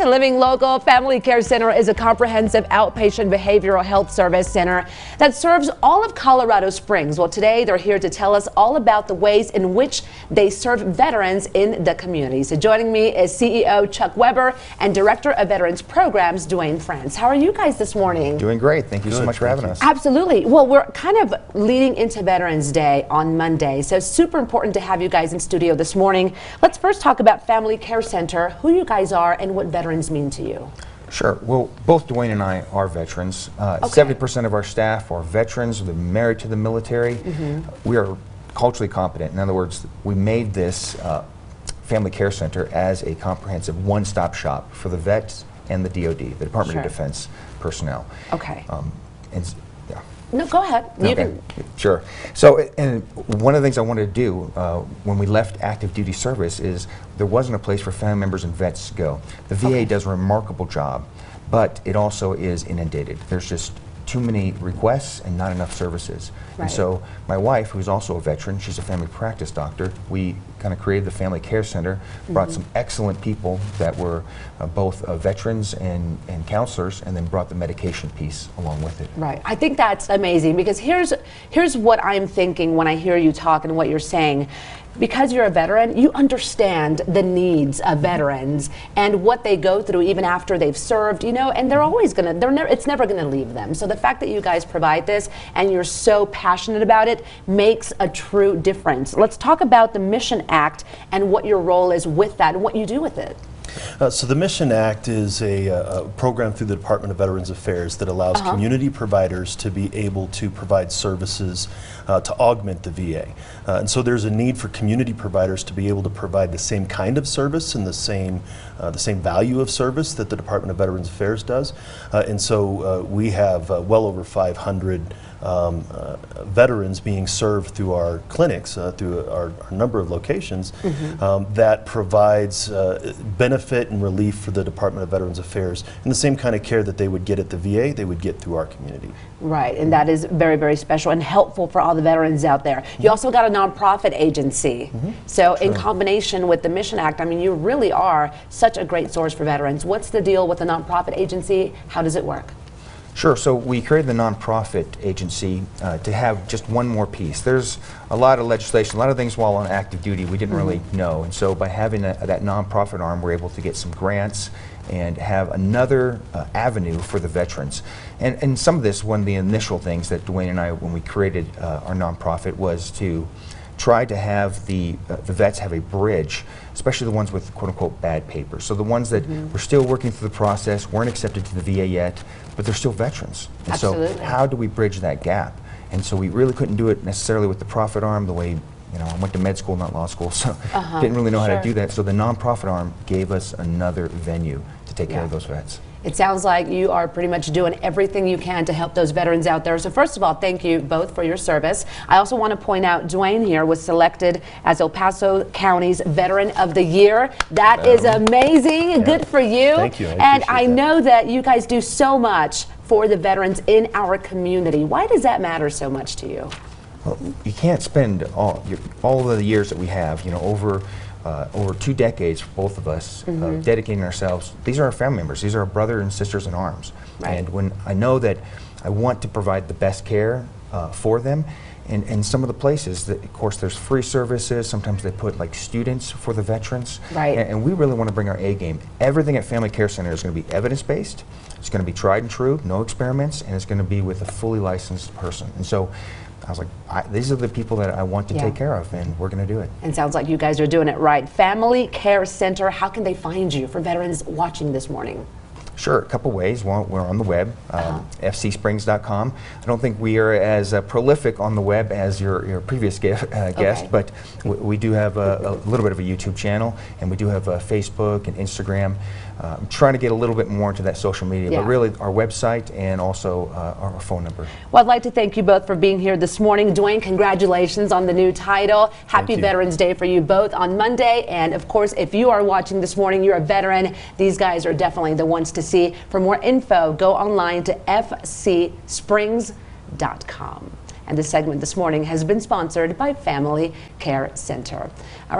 to Living Local. Family Care Center is a comprehensive outpatient behavioral health service center that serves all of Colorado Springs. Well, today they're here to tell us all about the ways in which they serve veterans in the community. So joining me is CEO Chuck Weber and Director of Veterans Programs, Duane France. How are you guys this morning? Doing great. Thank you so much for having us. Absolutely. Well, we're kind of leading into Veterans Day on Monday, so super important to have you guys in studio this morning. Let's first talk about Family Care Center, who you guys are and what veterans mean to you. Sure. Well, both Duane and I are veterans. 70% of our staff are veterans. They're married to the military. We are culturally competent. In other words, we made this Family Care Center as a comprehensive one-stop shop for the vets and the DoD, the Department of Defense personnel. Okay. Yeah. No, go ahead. You can. Sure. So, and one of the things I wanted to do when we left active duty service is there wasn't a place for family members and vets to go. The VA does a remarkable job, but it also is inundated. There's just too many requests and not enough services. And so my wife, who's also a veteran, she's a family practice doctor, we kind of created the Family Care Center, brought some excellent people that were both veterans and counselors, and then brought the medication piece along with it. Right. I think that's amazing, because here's what I'm thinking when I hear you talk and what you're saying. Because you're a veteran, you understand the needs of veterans and what they go through even after they've served, you know, and they're always gonna, it's never gonna leave them. So the fact that you guys provide this and you're so passionate about it makes a true difference. Let's talk about the Mission Act and what your role is with that and what you do with it. So the Mission Act is a program through the Department of Veterans Affairs that allows community providers to be able to provide services to augment the VA. And so there's a need for community providers to be able to provide the same kind of service and the same value of service that the Department of Veterans Affairs does. And so we have well over 500 veterans being served through our clinics, through our number of locations, that provides benefit and relief for the Department of Veterans Affairs, and the same kind of care that they would get at the VA, they would get through our community. Right, and that is very, very special and helpful for all the veterans out there. You also got a nonprofit agency. So in combination with the Mission Act, I mean, you really are such a great source for veterans. What's the deal with the nonprofit agency? How does it work? Sure. So we created the nonprofit agency to have just one more piece. There's a lot of legislation, a lot of things while on active duty we didn't really know. And so by having that nonprofit arm, we're able to get some grants and have another avenue for the veterans. And some of this, one of the initial things that Duane and I, when we created our nonprofit, was to try to have the vets have a bridge, especially the ones with quote-unquote bad papers. So the ones that were still working through the process, weren't accepted to the VA yet, but they're still veterans. And so how do we bridge that gap? And so we really couldn't do it necessarily with the profit arm the way, you know, I went to med school, not law school, so didn't really know how to do that. So the nonprofit arm gave us another venue to take care of those vets. It sounds like you are pretty much doing everything you can to help those veterans out there. So first of all, thank you both for your service. I also want to point out Duane here was selected as El Paso County's Veteran of the Year. That is amazing. Good for you. Thank you. And I know that you guys do so much for the veterans in our community. Why does that matter so much to you? Well, you can't spend all of the years that we have, you know, over 2 decades for both of us, dedicating ourselves. These are our family members. These are our brothers and sisters in arms. And when I know that I want to provide the best care for them, and some of the places, that, of course, there's free services. Sometimes they put like students for the veterans. And we really want to bring our A game. Everything at Family Care Center is going to be evidence-based. It's going to be tried and true, no experiments, and it's going to be with a fully licensed person. And so I was like, these are the people that I want to take care of, and we're going to do it. And sounds like you guys are doing it right. Family Care Center, how can they find you for veterans watching this morning? Sure, a couple ways. Well, we're on the web, fcsprings.com. I don't think we are as prolific on the web as your previous guest, but we do have a little bit of a YouTube channel, and we do have Facebook and Instagram. I'm trying to get a little bit more into that social media, but really our website and also our phone number. Well, I'd like to thank you both for being here this morning. Duane, congratulations on the new title. Happy Veterans Day for you both on Monday. And of course, if you are watching this morning, you're a veteran, these guys are definitely the ones to see. For more info, go online to fcsprings.com. And this segment this morning has been sponsored by Family Care Center. All right.